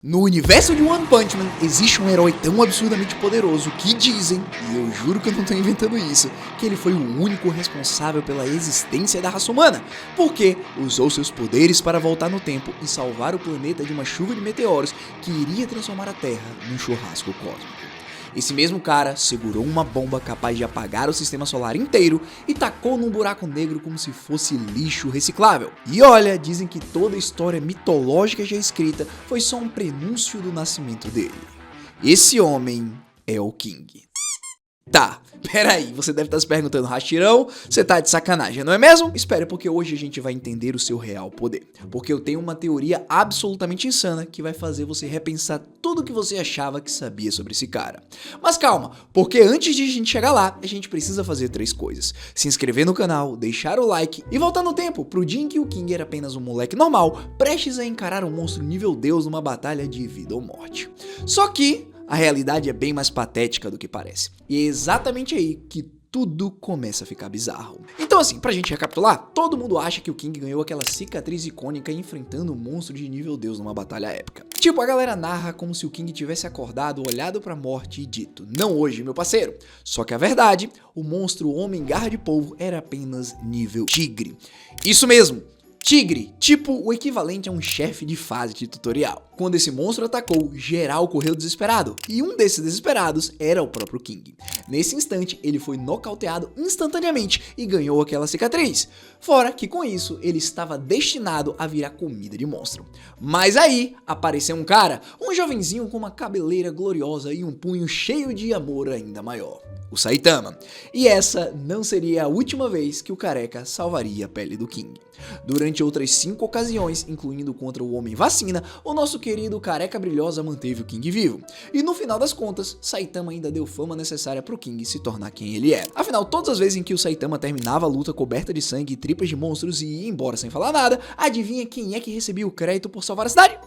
No universo de One Punch Man, existe um herói tão absurdamente poderoso que dizem, e eu juro que eu não tô inventando isso, que ele foi o único responsável pela existência da raça humana, porque usou seus poderes para voltar no tempo e salvar o planeta de uma chuva de meteoros que iria transformar a Terra num churrasco cósmico. Esse mesmo cara segurou uma bomba capaz de apagar o sistema solar inteiro e tacou num buraco negro como se fosse lixo reciclável. E olha, dizem que toda a história mitológica já escrita foi só um prenúncio do nascimento dele. Esse homem é o King. Tá, peraí, você deve estar se perguntando, Hashirão, você tá de sacanagem, não é mesmo? Espere, porque hoje a gente vai entender o seu real poder. Porque eu tenho uma teoria absolutamente insana que vai fazer você repensar tudo o que você achava que sabia sobre esse cara. Mas calma, porque antes de a gente chegar lá, a gente precisa fazer 3 coisas. Se inscrever no canal, deixar o like e voltar no tempo, pro dia em que o King era apenas um moleque normal, prestes a encarar um monstro nível Deus numa batalha de vida ou morte. Só que a realidade é bem mais patética do que parece. E é exatamente aí que tudo começa a ficar bizarro. Então assim, pra gente recapitular, todo mundo acha que o King ganhou aquela cicatriz icônica enfrentando um monstro de nível Deus numa batalha épica. Tipo, a galera narra como se o King tivesse acordado, olhado pra morte e dito, não hoje, meu parceiro. Só que a verdade, o monstro Homem Garra de Polvo era apenas nível Tigre. Isso mesmo! Tigre, tipo o equivalente a um chefe de fase de tutorial. Quando esse monstro atacou, geral correu desesperado, e um desses desesperados era o próprio King. Nesse instante, ele foi nocauteado instantaneamente e ganhou aquela cicatriz. Fora que com isso, ele estava destinado a virar comida de monstro. Mas aí, apareceu um cara, um jovenzinho com uma cabeleira gloriosa e um punho cheio de amor ainda maior. O Saitama. E essa não seria a última vez que o careca salvaria a pele do King. Durante outras 5 ocasiões, incluindo contra o Homem Vacina, o nosso querido careca brilhosa manteve o King vivo. E no final das contas, Saitama ainda deu fama necessária pro King se tornar quem ele é. Afinal, todas as vezes em que o Saitama terminava a luta coberta de sangue e tripas de monstros e ia embora sem falar nada, adivinha quem é que recebia o crédito por salvar a cidade?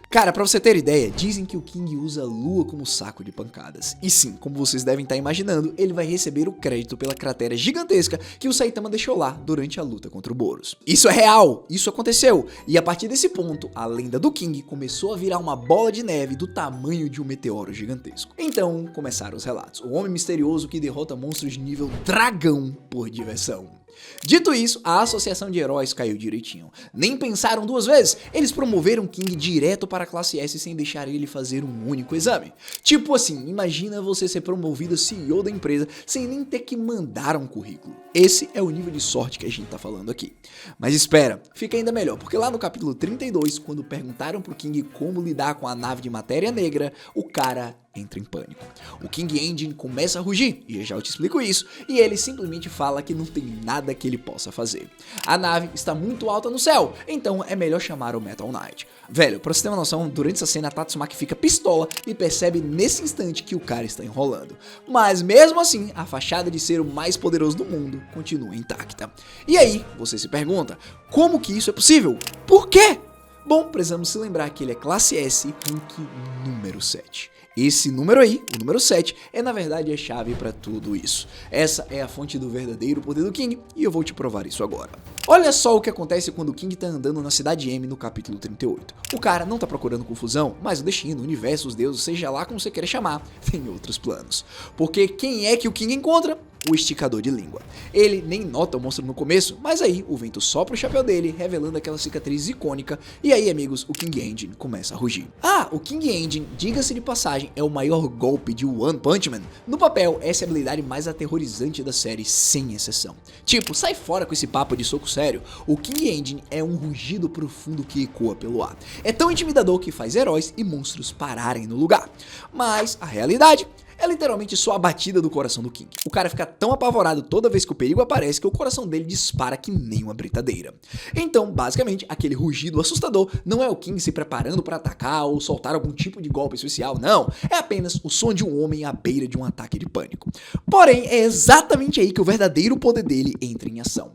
Cara, pra você ter ideia, dizem que o King usa a lua como saco de pancadas. E sim, como vocês devem estar imaginando, ele vai receber o crédito pela cratera gigantesca que o Saitama deixou lá durante a luta contra o Boros. Isso é real, isso aconteceu, e a partir desse ponto, a lenda do King começou a virar uma bola de neve do tamanho de um meteoro gigantesco. Então, começaram os relatos. O homem misterioso que derrota monstros de nível dragão por diversão. Dito isso, a associação de heróis caiu direitinho. Nem pensaram 2 vezes, eles promoveram King direto para a classe S sem deixar ele fazer um único exame. Tipo assim, imagina você ser promovido CEO da empresa sem nem ter que mandar um currículo. Esse é o nível de sorte que a gente tá falando aqui. Mas espera, fica ainda melhor, porque lá no capítulo 32, quando perguntaram pro King como lidar com a nave de matéria negra, o cara entra em pânico. O King Engine começa a rugir, e já eu te explico isso, e ele simplesmente fala que não tem nada que ele possa fazer. A nave está muito alta no céu, então é melhor chamar o Metal Knight. Velho, pra você ter uma noção, durante essa cena a Tatsumaki fica pistola e percebe nesse instante que o cara está enrolando. Mas mesmo assim, a fachada de ser o mais poderoso do mundo continua intacta. E aí, você se pergunta, como que isso é possível? Por quê? Bom, precisamos se lembrar que ele é classe S, rank número 7. Esse número aí, o número 7, é na verdade a chave para tudo isso. Essa é a fonte do verdadeiro poder do King e eu vou te provar isso agora. Olha só o que acontece quando o King tá andando na cidade M no capítulo 38. O cara não tá procurando confusão, mas o destino, o universo, os deuses, seja lá como você queira chamar, tem outros planos. Porque quem é que o King encontra? O esticador de língua. Ele nem nota o monstro no começo, mas aí o vento sopra o chapéu dele, revelando aquela cicatriz icônica, e aí, amigos, o King Engine começa a rugir. Ah, o King Engine, diga-se de passagem, é o maior golpe de One Punch Man. No papel, essa é a habilidade mais aterrorizante da série, sem exceção. Tipo, sai fora com esse papo de soco sério, o King Engine é um rugido profundo que ecoa pelo ar. É tão intimidador que faz heróis e monstros pararem no lugar. Mas a realidade é literalmente só a batida do coração do King. O cara fica tão apavorado toda vez que o perigo aparece que o coração dele dispara que nem uma britadeira. Então, basicamente, aquele rugido assustador não é o King se preparando para atacar ou soltar algum tipo de golpe especial, não. É apenas o som de um homem à beira de um ataque de pânico. Porém, é exatamente aí que o verdadeiro poder dele entra em ação.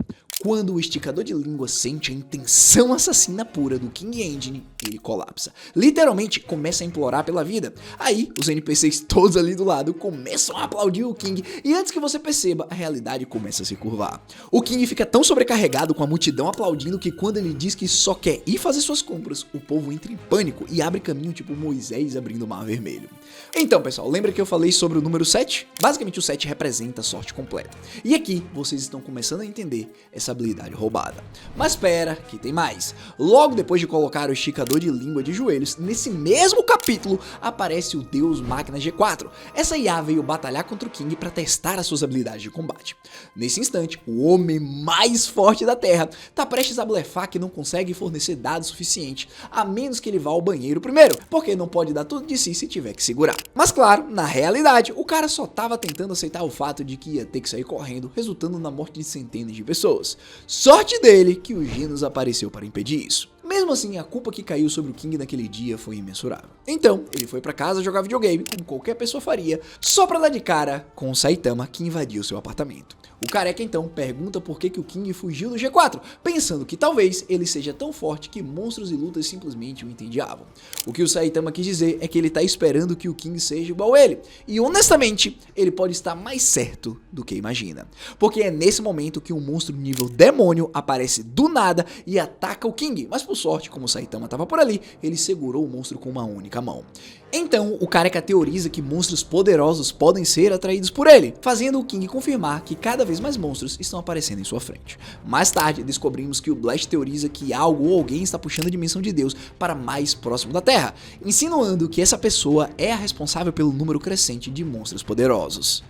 Quando o esticador de língua sente a intenção assassina pura do King Engine, ele colapsa. Literalmente começa a implorar pela vida. Aí, os NPCs todos ali do lado começam a aplaudir o King e antes que você perceba, a realidade começa a se curvar. O King fica tão sobrecarregado com a multidão aplaudindo que quando ele diz que só quer ir fazer suas compras, o povo entra em pânico e abre caminho tipo Moisés abrindo o Mar Vermelho. Então, pessoal, lembra que eu falei sobre o número 7? Basicamente o 7 representa a sorte completa. E aqui vocês estão começando a entender essa habilidade roubada. Mas espera, que tem mais. Logo depois de colocar o esticador de língua de joelhos, nesse mesmo capítulo aparece o Deus Máquina G4. Essa IA veio batalhar contra o King para testar as suas habilidades de combate. Nesse instante, o homem mais forte da Terra tá prestes a blefar que não consegue fornecer dados suficientes, a menos que ele vá ao banheiro primeiro, porque não pode dar tudo de si se tiver que segurar. Mas claro, na realidade, o cara só tava tentando aceitar o fato de que ia ter que sair correndo, resultando na morte de centenas de pessoas. Sorte dele que o Genos apareceu para impedir isso. Mesmo assim, a culpa que caiu sobre o King naquele dia foi imensurável. Então, ele foi pra casa jogar videogame, como qualquer pessoa faria, só pra dar de cara com o Saitama que invadiu seu apartamento. O careca então pergunta por que o King fugiu do G4, pensando que talvez ele seja tão forte que monstros e lutas simplesmente o entediavam. O que o Saitama quis dizer é que ele tá esperando que o King seja igual a ele, e honestamente, ele pode estar mais certo do que imagina. Porque é nesse momento que um monstro nível demônio aparece do nada e ataca o King, mas por sorte, como o Saitama estava por ali, ele segurou o monstro com uma única mão. Então, o careca teoriza que monstros poderosos podem ser atraídos por ele, fazendo o King confirmar que cada vez mais monstros estão aparecendo em sua frente. Mais tarde, descobrimos que o Blast teoriza que algo ou alguém está puxando a dimensão de Deus para mais próximo da Terra, insinuando que essa pessoa é a responsável pelo número crescente de monstros poderosos.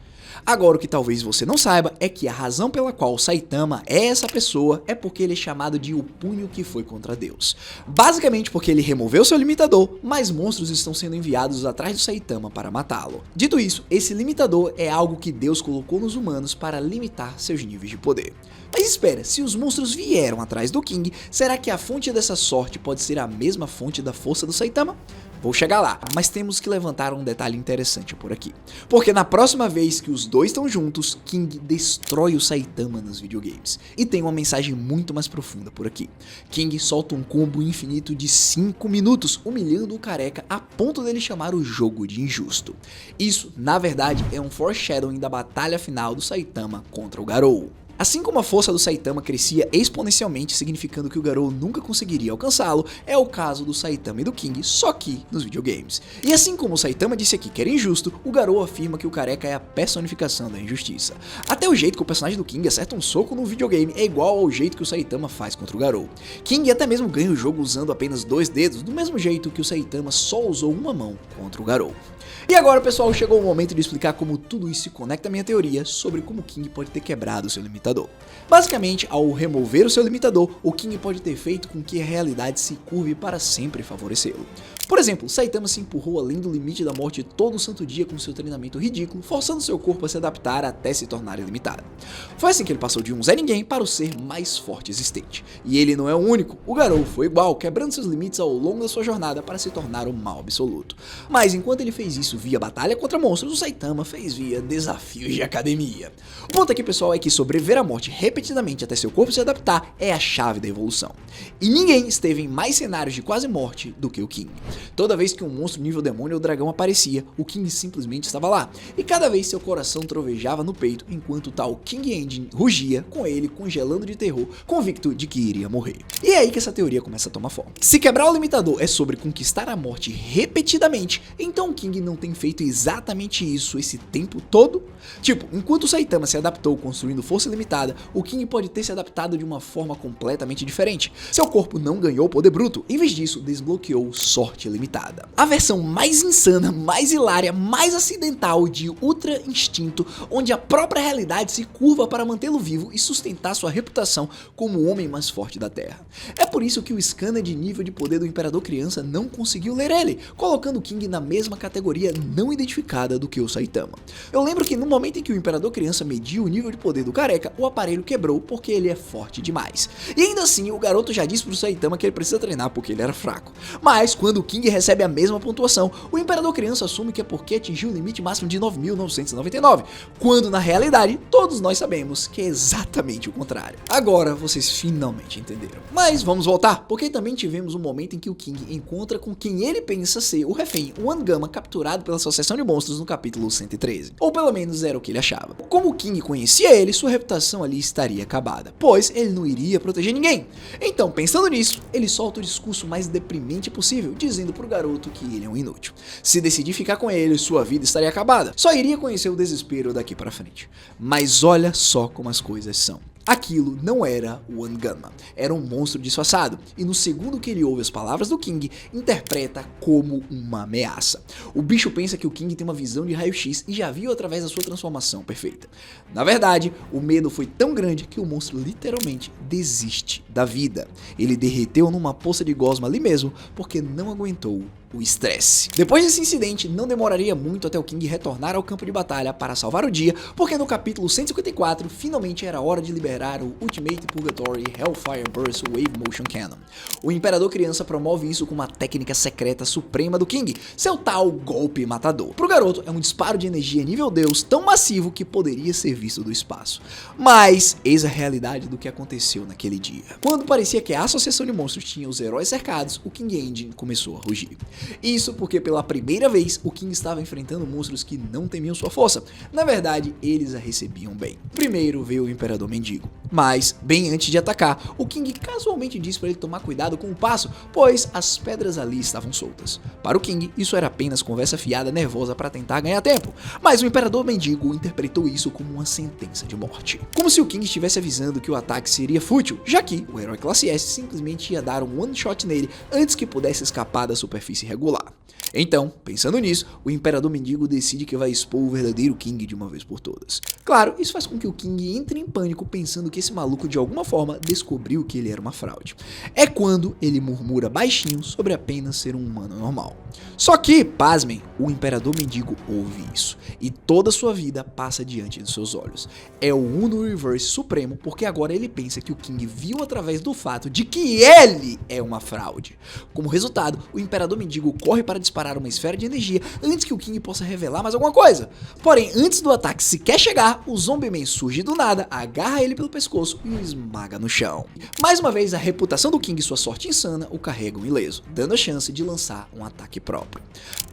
Agora, o que talvez você não saiba é que a razão pela qual Saitama é essa pessoa é porque ele é chamado de o punho que foi contra Deus. Basicamente porque ele removeu seu limitador, mas monstros estão sendo enviados atrás do Saitama para matá-lo. Dito isso, esse limitador é algo que Deus colocou nos humanos para limitar seus níveis de poder. Mas espera, se os monstros vieram atrás do King, será que a fonte dessa sorte pode ser a mesma fonte da força do Saitama? Vou chegar lá, mas temos que levantar um detalhe interessante por aqui. Porque na próxima vez que os dois estão juntos, King destrói o Saitama nos videogames. E tem uma mensagem muito mais profunda por aqui. King solta um combo infinito de 5 minutos, humilhando o careca a ponto dele chamar o jogo de injusto. Isso, na verdade, é um foreshadowing da batalha final do Saitama contra o Garou. Assim como a força do Saitama crescia exponencialmente, significando que o Garou nunca conseguiria alcançá-lo, é o caso do Saitama e do King, só que nos videogames. E assim como o Saitama disse aqui que era injusto, o Garou afirma que o careca é a personificação da injustiça. Até o jeito que o personagem do King acerta um soco no videogame é igual ao jeito que o Saitama faz contra o Garou. King até mesmo ganha o jogo usando apenas 2 dedos, do mesmo jeito que o Saitama só usou uma mão contra o Garou. E agora, pessoal, chegou o momento de explicar como tudo isso se conecta à minha teoria sobre como o King pode ter quebrado o seu limitador. Basicamente, ao remover o seu limitador, o King pode ter feito com que a realidade se curve para sempre favorecê-lo. Por exemplo, Saitama se empurrou além do limite da morte todo santo dia com seu treinamento ridículo, forçando seu corpo a se adaptar até se tornar ilimitado. Foi assim que ele passou de um Zé Ninguém para o ser mais forte existente. E ele não é o único, o Garou foi igual, quebrando seus limites ao longo da sua jornada para se tornar o mal absoluto. Mas enquanto ele fez isso via batalha contra monstros, o Saitama fez via desafios de academia. O ponto aqui, pessoal, é que sobreviver à morte repetidamente até seu corpo se adaptar é a chave da evolução. E ninguém esteve em mais cenários de quase morte do que o King. Toda vez que um monstro nível demônio ou dragão aparecia, o King simplesmente estava lá, e cada vez seu coração trovejava no peito, enquanto tal King Engine rugia com ele congelando de terror, convicto de que iria morrer. E é aí que essa teoria começa a tomar forma. Se quebrar o limitador é sobre conquistar a morte repetidamente, então o King não tem feito exatamente isso esse tempo todo? Tipo, enquanto o Saitama se adaptou construindo força limitada, o King pode ter se adaptado de uma forma completamente diferente. Seu corpo não ganhou poder bruto, em vez disso desbloqueou sorte limitada. A versão mais insana, mais hilária, mais acidental de Ultra Instinto, onde a própria realidade se curva para mantê-lo vivo e sustentar sua reputação como o homem mais forte da Terra. É por isso que o scanner de nível de poder do Imperador Criança não conseguiu ler ele, colocando o King na mesma categoria não identificada do que o Saitama. Eu lembro que no momento em que o Imperador Criança mediu o nível de poder do careca, o aparelho quebrou porque ele é forte demais. E ainda assim, o garoto já disse pro Saitama que ele precisa treinar porque ele era fraco. Mas quando o King recebe a mesma pontuação, o Imperador Criança assume que é porque atingiu o limite máximo de 9.999, quando na realidade todos nós sabemos que é exatamente o contrário. Agora vocês finalmente entenderam. Mas vamos voltar, porque também tivemos um momento em que o King encontra com quem ele pensa ser o refém, o One-Gamma, capturado pela Associação de Monstros no capítulo 113. Ou pelo menos era o que ele achava. Como o King conhecia ele, sua reputação ali estaria acabada, pois ele não iria proteger ninguém. Então, pensando nisso, ele solta o discurso mais deprimente possível, dizendo pro garoto que ele é um inútil. Se decidir ficar com ele, sua vida estaria acabada. Só iria conhecer o desespero daqui pra frente. Mas olha só como as coisas são. Aquilo não era o One-Gamma, era um monstro disfarçado, e no segundo que ele ouve as palavras do King, interpreta como uma ameaça. O bicho pensa que o King tem uma visão de raio-x e já viu através da sua transformação perfeita. Na verdade, o medo foi tão grande que o monstro literalmente desiste da vida. Ele derreteu numa poça de gosma ali mesmo, porque não aguentou o estresse. Depois desse incidente, não demoraria muito até o King retornar ao campo de batalha para salvar o dia, porque no capítulo 154, finalmente era hora de liberar o Ultimate Purgatory Hellfire Burst Wave Motion Cannon. O Imperador Criança promove isso com uma técnica secreta suprema do King, seu tal golpe matador. Pro garoto, é um disparo de energia nível Deus tão massivo que poderia ser visto do espaço. Mas, eis a realidade do que aconteceu naquele dia. Quando parecia que a Associação de Monstros tinha os heróis cercados, o King Engine começou a rugir. Isso porque pela primeira vez o King estava enfrentando monstros que não temiam sua força. Na verdade, eles a recebiam bem. Primeiro veio o Imperador Mendigo, mas bem antes de atacar, o King casualmente disse para ele tomar cuidado com o passo, pois as pedras ali estavam soltas. Para o King, isso era apenas conversa fiada nervosa para tentar ganhar tempo, mas o Imperador Mendigo interpretou isso como uma sentença de morte. Como se o King estivesse avisando que o ataque seria fútil, já que o herói classe S simplesmente ia dar um one shot nele antes que pudesse escapar da superfície regular. Então, pensando nisso, o Imperador Mendigo decide que vai expor o verdadeiro King de uma vez por todas. Claro, isso faz com que o King entre em pânico pensando que esse maluco de alguma forma descobriu que ele era uma fraude. É quando ele murmura baixinho sobre apenas ser um humano normal. Só que, pasmem, o Imperador Mendigo ouve isso, e toda sua vida passa diante dos seus olhos. É o Uno Reverse supremo, porque agora ele pensa que o King viu através do fato de que ele é uma fraude. Como resultado, o Imperador Mendigo corre para disparar uma esfera de energia antes que o King possa revelar mais alguma coisa. Porém, antes do ataque sequer chegar, o Zombie-Man surge do nada, agarra ele pelo pescoço e o esmaga no chão. Mais uma vez, a reputação do King e sua sorte insana o carregam ileso, dando a chance de lançar um ataque próprio.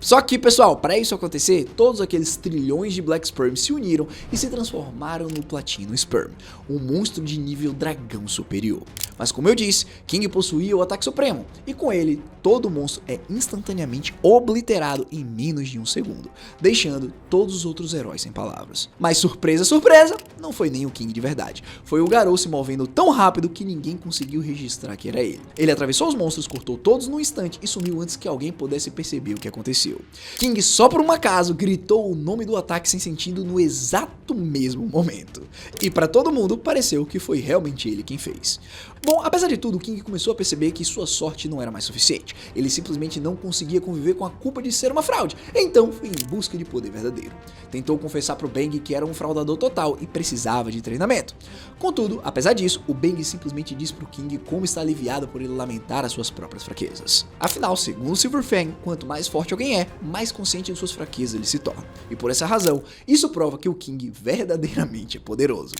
Só que, pessoal, para isso acontecer, todos aqueles trilhões de Black Sperm se uniram e se transformaram no Platino Sperm, um monstro de nível dragão superior. Mas como eu disse, King possuía o ataque supremo, e com ele, todo monstro é instantaneamente obliterado em menos de um segundo, deixando todos os outros heróis sem palavras. Mas surpresa, surpresa, não foi nem o King de verdade. Foi o garoto se movendo tão rápido que ninguém conseguiu registrar que era ele. Ele atravessou os monstros, cortou todos num instante e sumiu antes que alguém pudesse perceber o que aconteceu. King, só por um acaso, gritou o nome do ataque sem sentido no exato mesmo momento. E para todo mundo, pareceu que foi realmente ele quem fez. Bom, apesar de tudo, o King começou a perceber que sua sorte não era mais suficiente. Ele simplesmente não conseguia conviver com a culpa de ser uma fraude, então foi em busca de poder verdadeiro. Tentou confessar pro Bang que era um fraudador total e precisava de treinamento. Contudo, apesar disso, o Bang simplesmente disse pro King como está aliviado por ele lamentar as suas próprias fraquezas. Afinal, segundo Silver Fang, quanto mais forte alguém é, mais consciente de suas fraquezas ele se torna. E por essa razão, isso prova que o King verdadeiramente é poderoso.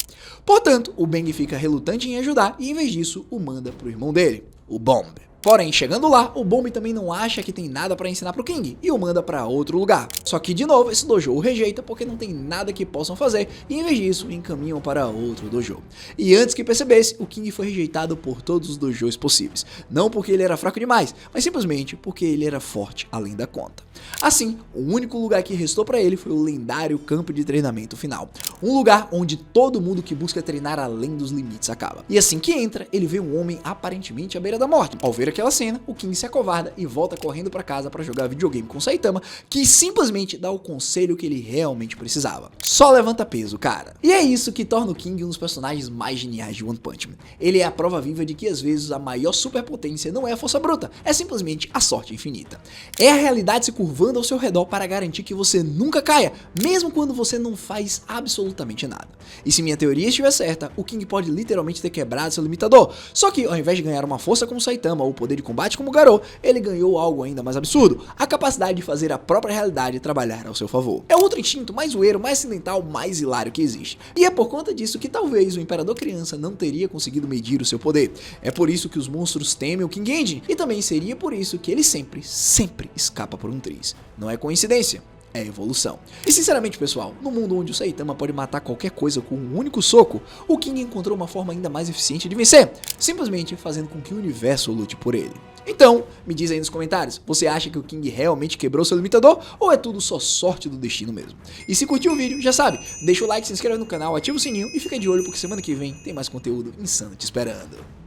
Portanto, o Bang fica relutante em ajudar e em vez disso, o manda pro irmão dele, o Bomb. Porém, chegando lá, o Bomb também não acha que tem nada para ensinar pro King e o manda para outro lugar. Só que, de novo, esse dojo o rejeita porque não tem nada que possam fazer e, em vez disso, encaminham para outro dojo. E antes que percebesse, o King foi rejeitado por todos os dojos possíveis. Não porque ele era fraco demais, mas simplesmente porque ele era forte além da conta. Assim, o único lugar que restou para ele foi o lendário campo de treinamento final. Um lugar onde todo mundo que busca treinar além dos limites acaba. E assim que entra, ele vê um homem aparentemente à beira da morte. Ao ver aquela cena, o King se acovarda e volta correndo para casa para jogar videogame com Saitama, que simplesmente dá o conselho que ele realmente precisava. Só levanta peso, cara. E é isso que torna o King um dos personagens mais geniais de One Punch Man. Ele é a prova viva de que às vezes a maior superpotência não é a força bruta, é simplesmente a sorte infinita. É a realidade se curvando observando ao seu redor para garantir que você nunca caia, mesmo quando você não faz absolutamente nada. E se minha teoria estiver certa, o King pode literalmente ter quebrado seu limitador, só que ao invés de ganhar uma força como Saitama ou o poder de combate como Garou, ele ganhou algo ainda mais absurdo, a capacidade de fazer a própria realidade trabalhar ao seu favor. É outro instinto mais zoeiro, mais acidental, mais hilário que existe. E é por conta disso que talvez o Imperador Criança não teria conseguido medir o seu poder. É por isso que os monstros temem o King Engine, e também seria por isso que ele sempre escapa por um triz. Não é coincidência. É evolução. E sinceramente, pessoal, no mundo onde o Saitama pode matar qualquer coisa com um único soco, o King encontrou uma forma ainda mais eficiente de vencer, simplesmente fazendo com que o universo lute por ele. Então, me diz aí nos comentários, você acha que o King realmente quebrou seu limitador ou é tudo só sorte do destino mesmo? E se curtiu o vídeo, já sabe, deixa o like, se inscreve no canal, ativa o sininho e fica de olho porque semana que vem tem mais conteúdo insano te esperando.